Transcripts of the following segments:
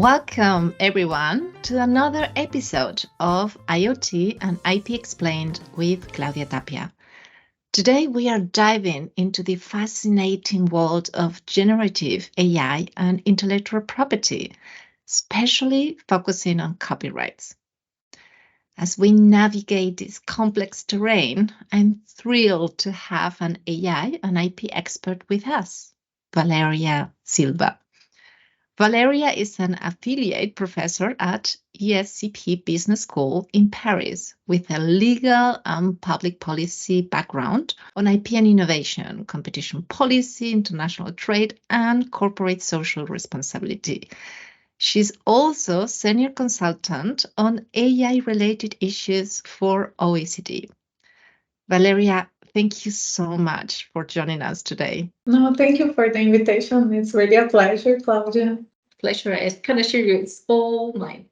Welcome everyone to another episode of IoT and IP Explained with Claudia Tapia. Today we are diving into the fascinating world of generative AI and intellectual property, especially focusing on copyrights. As we navigate this complex terrain, I'm thrilled to have an AI and IP expert with us, Valeria Silva. Valeria is an affiliate professor at ESCP Business School in Paris with a legal and public policy background on IP and innovation, competition policy, international trade, and corporate social responsibility. She's also senior consultant on AI-related issues for OECD. Valeria, thank you so much for joining us today. No, thank you for the invitation. It's really a pleasure, Claudia. Pleasure, I can assure you, it's all mine.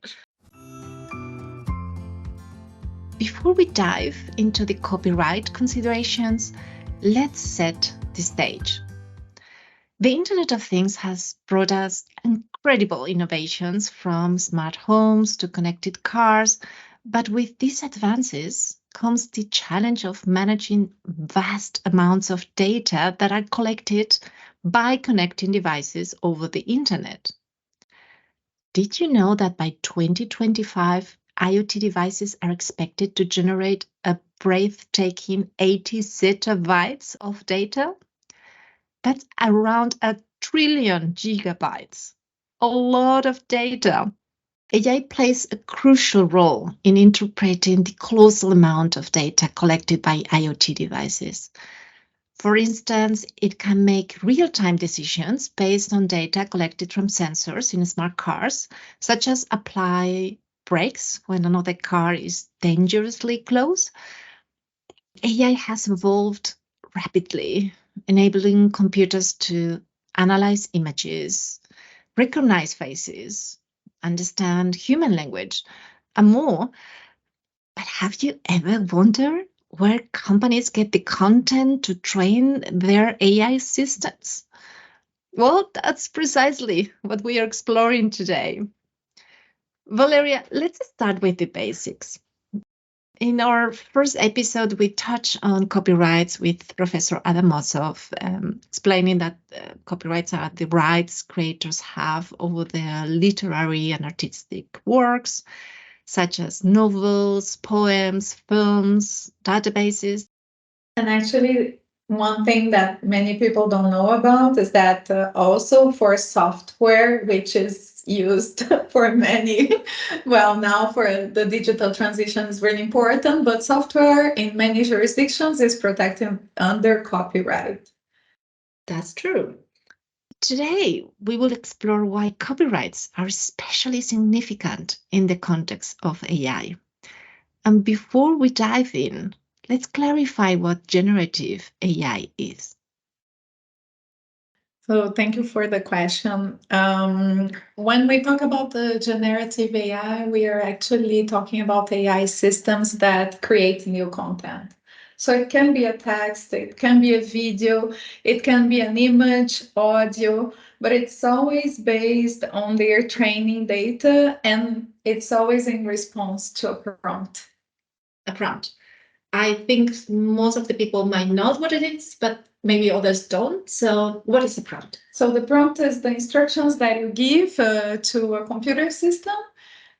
Before we dive into the copyright considerations, let's set the stage. The Internet of Things has brought us incredible innovations from smart homes to connected cars, but with these advances comes the challenge of managing vast amounts of data that are collected by connecting devices over the Internet. Did you know that by 2025, IoT devices are expected to generate a breathtaking 80 zettabytes of data? That's around 1 trillion gigabytes. A lot of data. AI plays a crucial role in interpreting the colossal amount of data collected by IoT devices. For instance, it can make real-time decisions based on data collected from sensors in smart cars, such as apply brakes when another car is dangerously close. AI has evolved rapidly, enabling computers to analyze images, recognize faces, understand human language, and more. But have you ever wondered where companies get the content to train their AI systems? Well, that's precisely what we are exploring today. Valeria, let's start with the basics. In our first episode, we touched on copyrights with Professor Adam Mossoff, explaining that copyrights are the rights creators have over their literary and artistic works, such as novels, poems, films, databases. And actually, one thing that many people don't know about is that also for software, which is used for many, well, now for the digital transition is really important, but software in many jurisdictions is protected under copyright. That's true. Today, we will explore why copyrights are especially significant in the context of AI. And before we dive in, let's clarify what generative AI is. So thank you for the question. When we talk about the generative AI, we are actually talking about AI systems that create new content. So it can be a text, it can be a video, it can be an image, audio, but it's always based on their training data, and it's always in response to a prompt. A prompt. I think most of the people might know what it is, but maybe others don't. So what is a prompt? So the prompt is the instructions that you give to a computer system,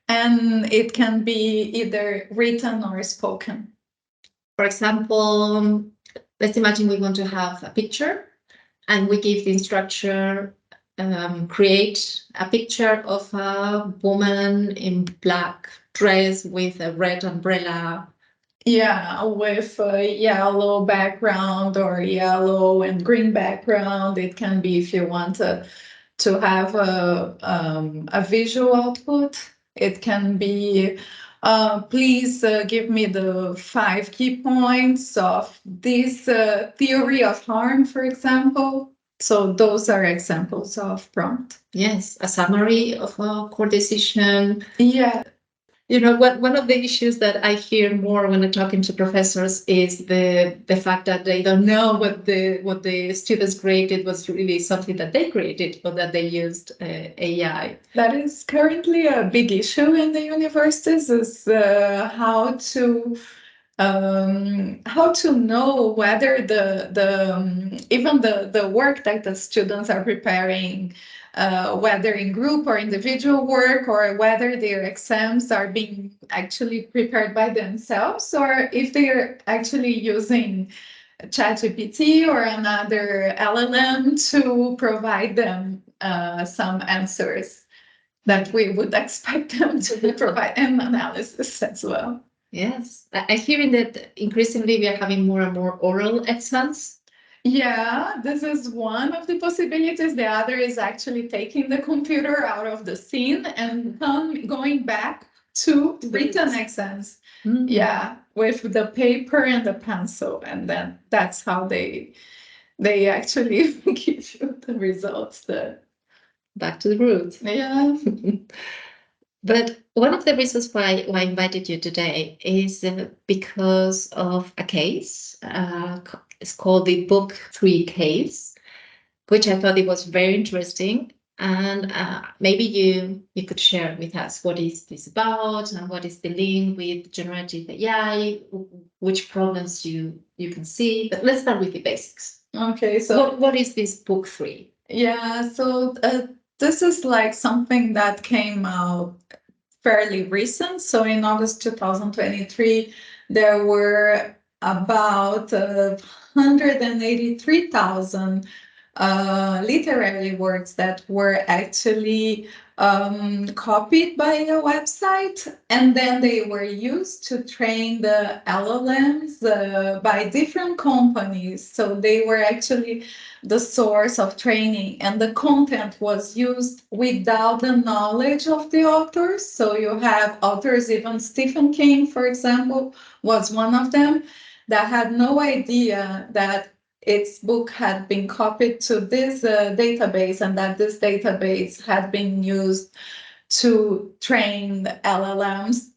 and it can be either written or spoken. For example, let's imagine we want to have a picture, and we give the instruction, create a picture of a woman in black dress with a red umbrella. Yeah, with a yellow background or yellow and green background. It can be if you want to have a visual output. It can be, please give me the 5 key points of this theory of harm, for example. So those are examples of prompt. Yes, a summary of a court decision. Yeah. One of the issues that I hear more when I'm talking to professors is the fact that they don't know what the students created was really something that they created, but that they used AI. That is currently a big issue in the universities, is how to know whether even the work that the students are preparing, whether in group or individual work, or whether their exams are being actually prepared by themselves, or if they are actually using ChatGPT or another LLM to provide them some answers that we would expect them to provide, and analysis as well. Yes, I hearing that increasingly we are having more and more oral exams. Yeah, this is one of the possibilities. The other is actually taking the computer out of the scene and going back to written exams. Yeah, with the paper and the pencil, and then that's how they actually give you the results. Back to the roots. Yeah. But one of the reasons why I invited you today is because of a case. It's called the Book3 case, which I thought it was very interesting. And maybe you could share with us what is this about and what is the link with generative AI, which problems you can see. But let's start with the basics. Okay, so what is this Book3? Yeah, so this is like something that came out fairly recent. So in August 2023, there were about 183,000 literary works that were actually copied by a website, and then they were used to train the LLMs by different companies. So they were actually the source of training, and the content was used without the knowledge of the authors. So you have authors, even Stephen King, for example, was one of them, that had no idea that its book had been copied to this database, and that this database had been used to train the LLMs.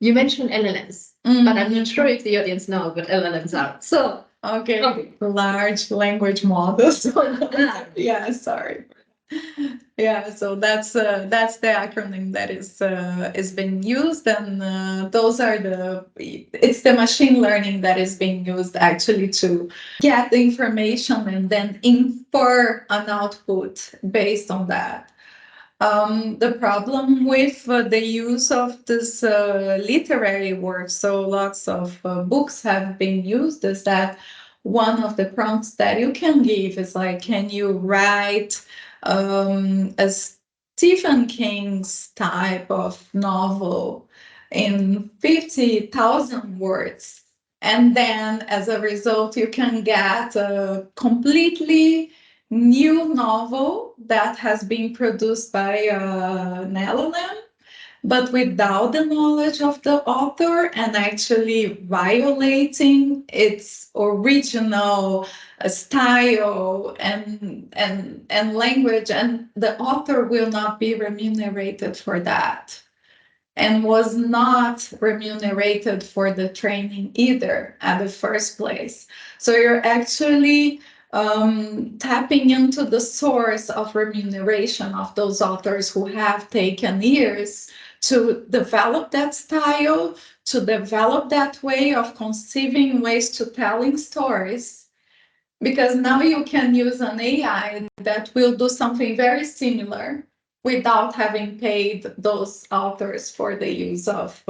You mentioned LLMs, but I'm not sure if the audience knows what LLMs are. So, okay, large language models. Yeah, sorry. Yeah, so that's the acronym that is being used, and it's the machine learning that is being used actually to get the information and then infer an output based on that. The problem with the use of this literary work, so lots of books have been used, is that one of the prompts that you can give is like, can you write a Stephen King's type of novel in 50,000 words? And then as a result, you can get a completely new novel that has been produced by an LLM, but without the knowledge of the author, and actually violating its original style and language, and the author will not be remunerated for that, and was not remunerated for the training either at the first place. So you're actually tapping into the source of remuneration of those authors who have taken years to develop that style, to develop that way of conceiving ways to telling stories. Because now you can use an AI that will do something very similar without having paid those authors for the use of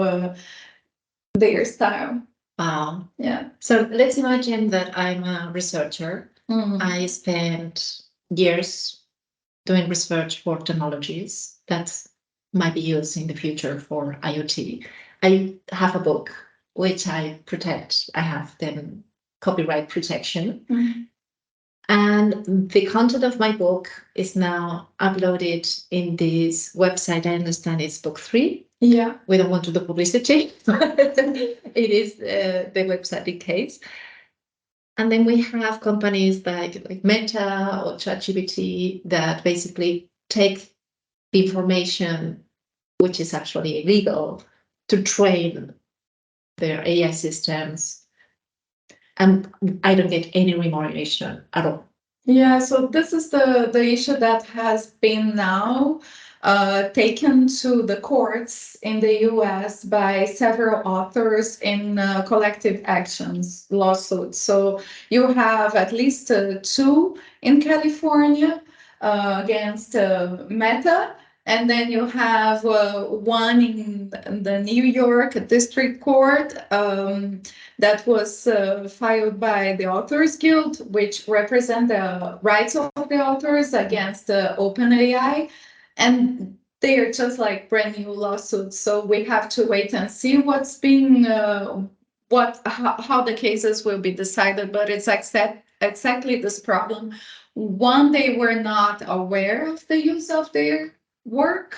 their style. Wow. Yeah. So let's imagine that I'm a researcher. I spent years doing research for technologies that might be used in the future for IoT. I have a book which I protect. I have then copyright protection. And the content of my book is now uploaded in this website. I understand it's Book3. Yeah. We don't want to do publicity, but it is the website in case. And then we have companies like Meta or ChatGPT that basically take the information which is actually illegal, to train their AI systems, and I don't get any remuneration at all. Yeah, so this is the issue that has been now taken to the courts in the US by several authors in collective actions lawsuits. So you have at least two in California against Meta. And then you have one in the New York District Court that was filed by the Authors Guild, which represent the rights of the authors against OpenAI. And they are just like brand new lawsuits. So we have to wait and see what's being, how the cases will be decided. But it's exactly this problem. One, they were not aware of the use of their work.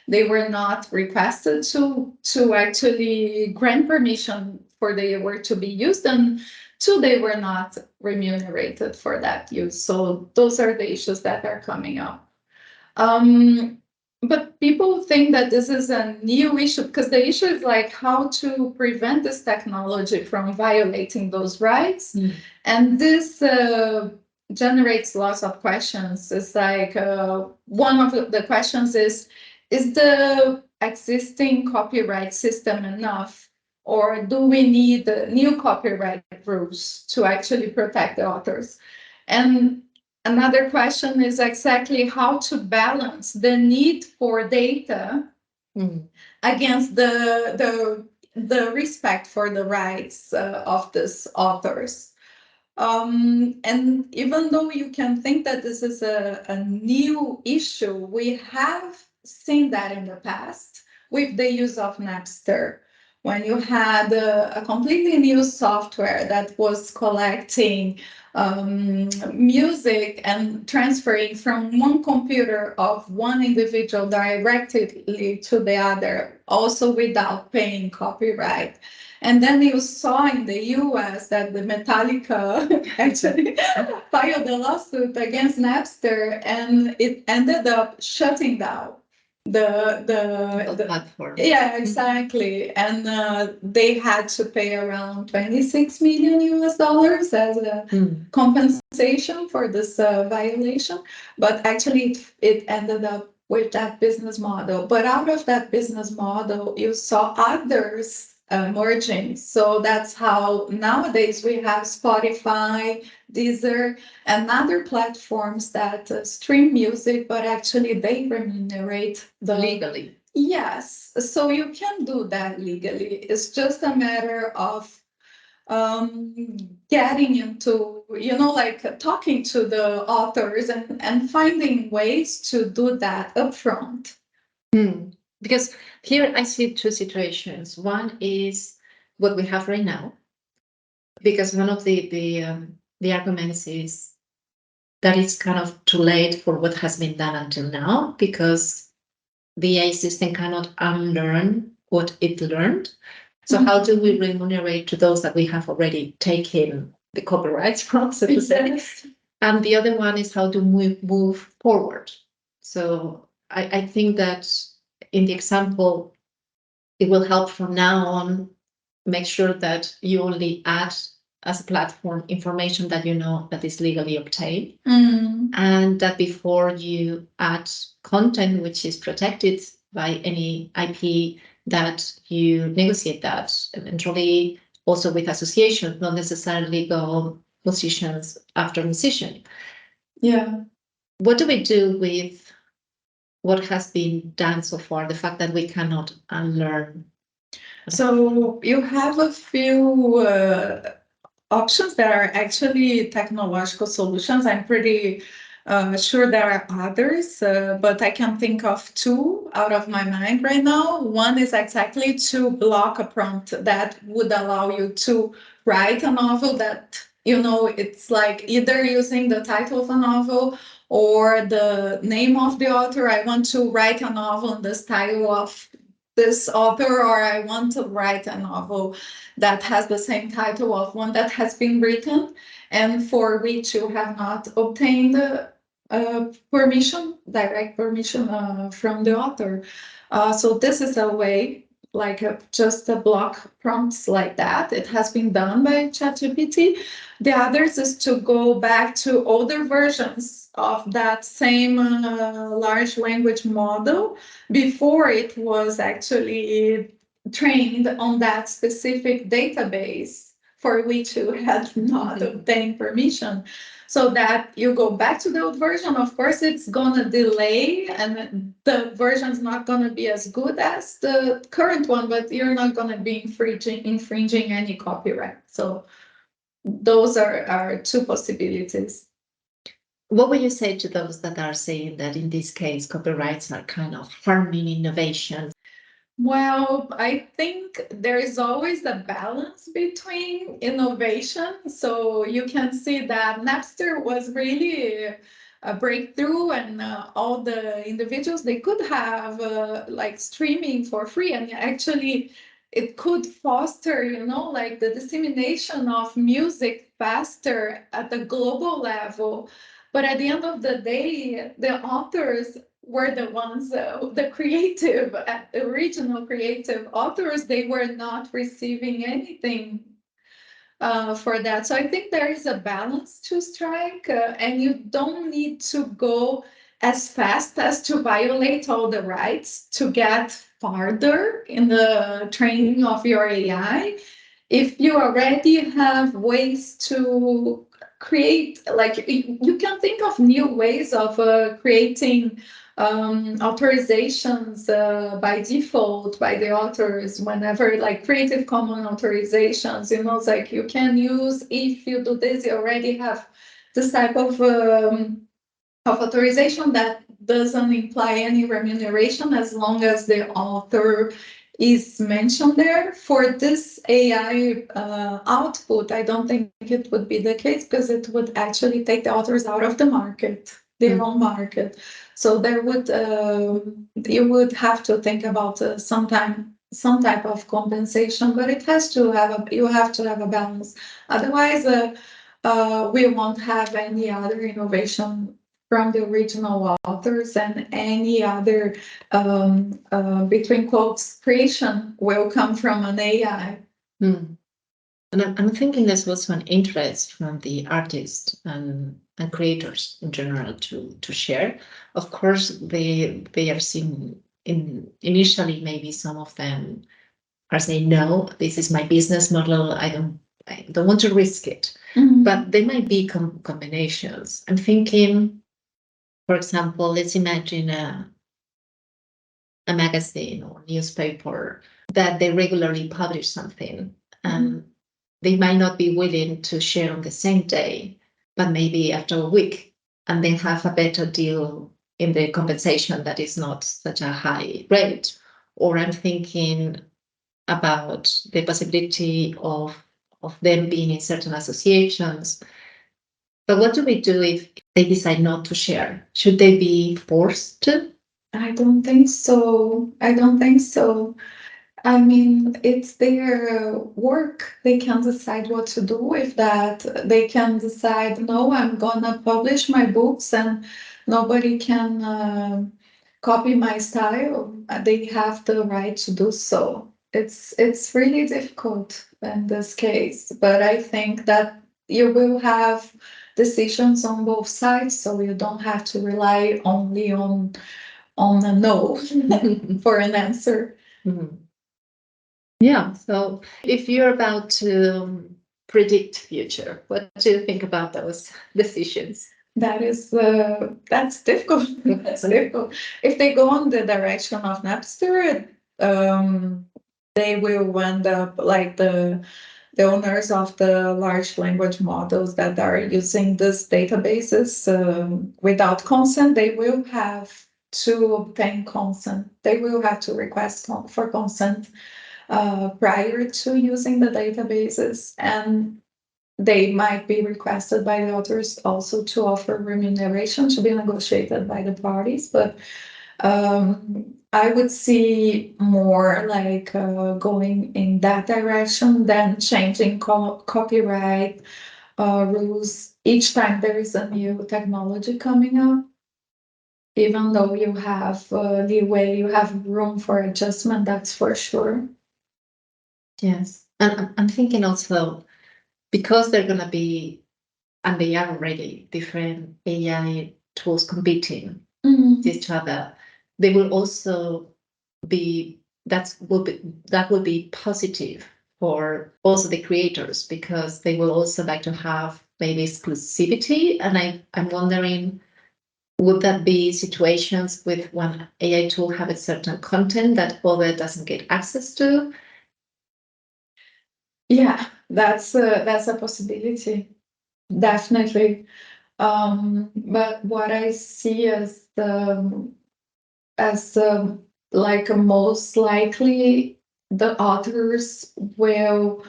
They were not requested to actually grant permission for their work to be used, and two, they were not remunerated for that use. So those are the issues that are coming up. But people think that this is a new issue because the issue is like how to prevent this technology from violating those rights. And this generates lots of questions. It's like one of the questions is the existing copyright system enough? Or do we need new copyright rules to actually protect the authors? And another question is exactly how to balance the need for data against the respect for the rights of these authors. And even though you can think that this is a new issue, we have seen that in the past with the use of Napster, when you had a completely new software that was collecting music and transferring from one computer of one individual directly to the other, also without paying copyright. And then you saw in the US that the Metallica actually filed a lawsuit against Napster, and it ended up shutting down the platform. Yeah, exactly. And they had to pay around 26 million US dollars as a compensation for this violation. But actually, it ended up with that business model. But out of that business model, you saw others merging. So that's how nowadays we have Spotify, Deezer, and other platforms that stream music, but actually they remunerate legally. Yes, so you can do that legally. It's just a matter of getting into, like talking to the authors and finding ways to do that upfront. Because here I see two situations. One is what we have right now, because one of the arguments is that it's kind of too late for what has been done until now, because the AI system cannot unlearn what it learned. So how do we remunerate to those that we have already taken the copyrights from, so to say? And the other one is how to move forward. So I think that in the example, it will help from now on make sure that you only add as a platform information that you know that is legally obtained, and that before you add content which is protected by any IP, that you negotiate that eventually also with associations, not necessarily go musicians after musician. Yeah. What do we do with what has been done so far, the fact that we cannot unlearn? So you have a few options that are actually technological solutions. I'm pretty sure there are others, but I can think of two out of my mind right now. One is exactly to block a prompt that would allow you to write a novel that, it's like either using the title of a novel or the name of the author. I want to write a novel in the style of this author, or I want to write a novel that has the same title of one that has been written and for which you have not obtained permission, direct permission from the author. So this is a way, like just a block prompts like that. It has been done by ChatGPT. The others is to go back to older versions of that same large language model before it was actually trained on that specific database for which you had not obtained permission, so that you go back to the old version. Of course, it's gonna delay and the version's not gonna be as good as the current one, but you're not gonna be infringing any copyright. So those are two possibilities. What would you say to those that are saying that in this case, copyrights are kind of harming innovation? Well, I think there is always a balance between innovation. So you can see that Napster was really a breakthrough, and all the individuals, they could have like streaming for free, and actually it could foster, like the dissemination of music faster at the global level. But at the end of the day, the authors were the ones, the creative, original creative authors, they were not receiving anything for that. So I think there is a balance to strike, and you don't need to go as fast as to violate all the rights to get farther in the training of your AI. If you already have ways to create, like you can think of new ways of creating authorizations by default by the authors whenever, like Creative Commons authorizations, it's like you can use, if you do this, you already have this type of authorization that doesn't imply any remuneration as long as the author is mentioned there. For this AI output, I don't think it would be the case because it would actually take the authors out of the market, their own market. So there would you would have to think about some type of compensation, but it has to have you have to have a balance. Otherwise, we won't have any other innovation from the original authors, and any other between quotes creation will come from an AI. And I'm thinking there's also an interest from the artists and creators in general to share. Of course, they are seeing initially, maybe some of them are saying, no, this is my business model. I don't want to risk it. But there might be combinations. I'm thinking, for example, let's imagine a magazine or newspaper that they regularly publish something, and they might not be willing to share on the same day, but maybe after a week, and then have a better deal in the compensation that is not such a high rate. Or I'm thinking about the possibility of them being in certain associations. But what do we do if they decide not to share? Should they be forced to? I don't think so. I don't think so. I mean, it's their work. They can decide what to do with that. They can decide, no, I'm gonna publish my books and nobody can copy my style. They have the right to do so. It's really difficult in this case, but I think that you will have decisions on both sides, so you don't have to rely only on a no for an answer. Yeah. So if you're about to predict future, what do you think about those decisions? That's difficult. That's difficult. If they go on the direction of Napster, they will end up like the owners of the large language models that are using these databases without consent. They will have to obtain consent. They will have to request for consent prior to using the databases, and they might be requested by the authors also to offer remuneration to be negotiated by the parties. But I would see more like going in that direction than changing copyright rules each time there is a new technology coming up, even though you have leeway, you have room for adjustment, that's for sure. Yes. And I'm thinking also, because they're going to be, and they are already, different AI tools competing with each other, they will also be, that will be positive for also the creators, because they will also like to have maybe exclusivity. And I'm wondering, would that be situations with one AI tool have a certain content that other doesn't get access to? Yeah, that's a possibility, definitely. But what I see as like most likely, the authors will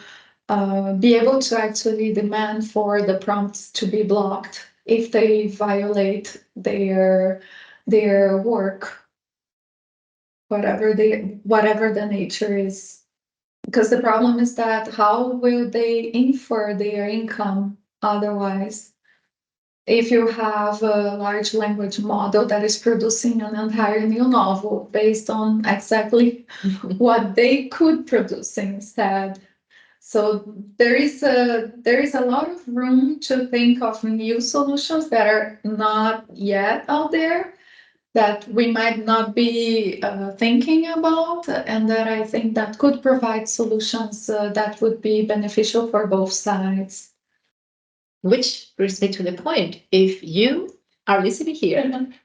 be able to actually demand for the prompts to be blocked if they violate their work, whatever the nature is. Because the problem is that how will they infer their income otherwise? If you have a large language model that is producing an entire new novel based on exactly what they could produce instead. So there is a lot of room to think of new solutions that are not yet out there, that we might not be thinking about, and that I think that could provide solutions that would be beneficial for both sides. Which brings me to the point. If you are listening here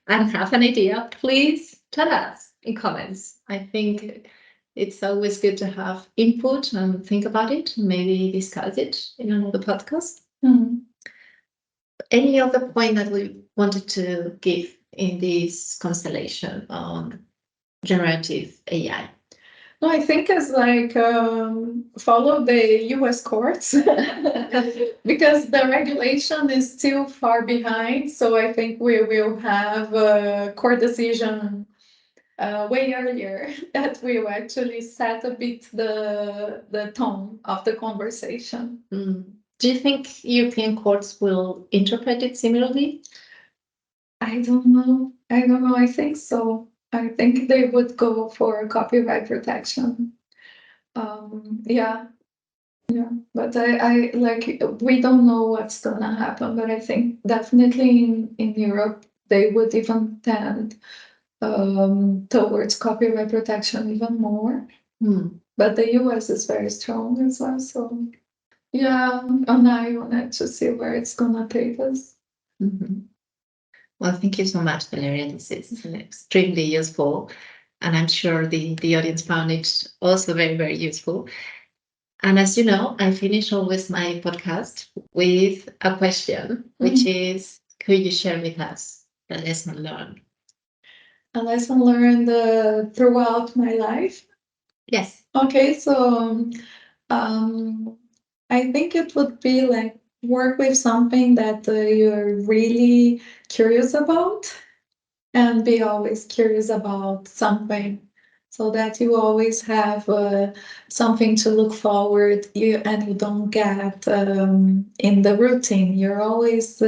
and have an idea, please tell us in comments. I think it's always good to have input and think about it, maybe discuss it in another podcast. Any other point that we wanted to give in this constellation on generative AI? No, I think it's like follow the US courts because the regulation is still far behind. So I think we will have a court decision way earlier that will actually set a bit the tone of the conversation. Do you think European courts will interpret it similarly? I don't know. I think so. I think they would go for copyright protection. Yeah, but I like, we don't know what's gonna happen, but I think definitely in Europe they would even tend towards copyright protection even more. But the US is very strong as well, so yeah, and I wanted to see where it's gonna take us. Well, thank you so much, Valeria. This is extremely useful, and I'm sure the audience found it also very, very useful. And as you know, I finish always my podcast with a question, which is, could you share with us the lesson learned? A lesson learned throughout my life? Yes. Okay, so I think it would be like, work with something that you're really curious about, and be always curious about something, so that you always have something to look forward, and you don't get in the routine. You're always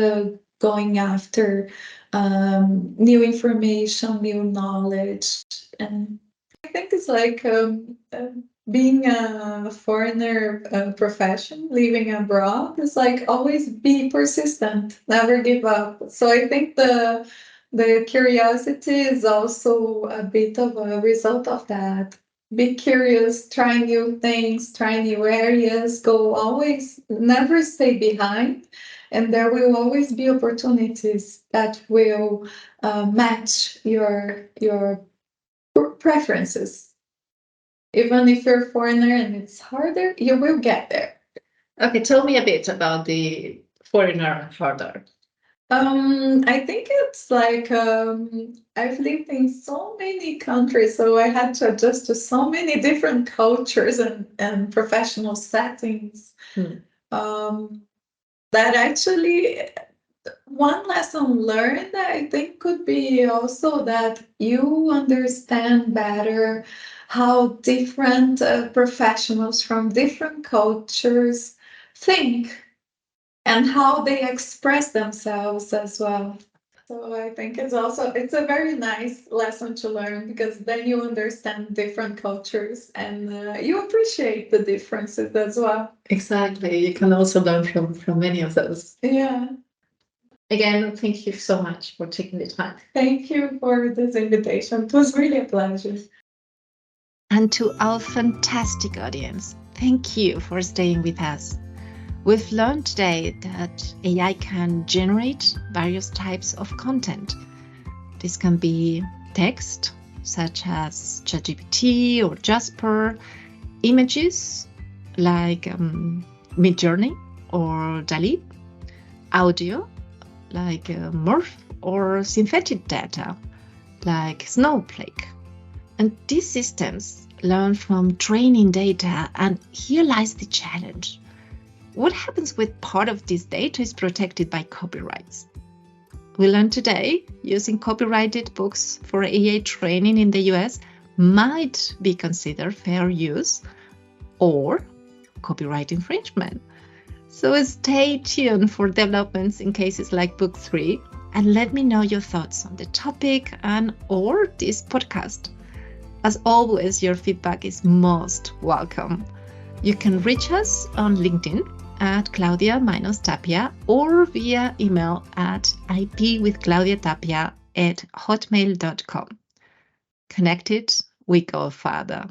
going after new information, new knowledge. And I think it's like being a foreigner profession, living abroad, is like always be persistent, never give up. So I think the curiosity is also a bit of a result of that. Be curious, try new things, try new areas, go always, never stay behind. And there will always be opportunities that will match your preferences. Even if you're a foreigner and it's harder, you will get there. Okay, tell me a bit about the foreigner harder. I think it's like I've lived in so many countries, so I had to adjust to so many different cultures and professional settings. That actually, one lesson learned, I think, could be also that you understand better how different professionals from different cultures think. and how they express themselves as well. So I think it's a very nice lesson to learn, because then you understand different cultures and you appreciate the differences as well. Exactly. You can also learn from many of those. Yeah. Again, thank you so much for taking the time. Thank you for this invitation. It was really a pleasure. And to our fantastic audience, thank you for staying with us. We've learned today that AI can generate various types of content. This can be text, such as ChatGPT or Jasper, images like Midjourney or DALL-E, audio like Morph, or synthetic data like Snowflake. And these systems learn from training data, and here lies the challenge. What happens with part of this data is protected by copyrights? We learned today using copyrighted books for AI training in the US might be considered fair use or copyright infringement. So stay tuned for developments in cases like Book3, and let me know your thoughts on the topic and or this podcast. As always, your feedback is most welcome. You can reach us on LinkedIn at Claudia-Tapia or via email at ipwithclaudiatapia@hotmail.com. Connected, we go further.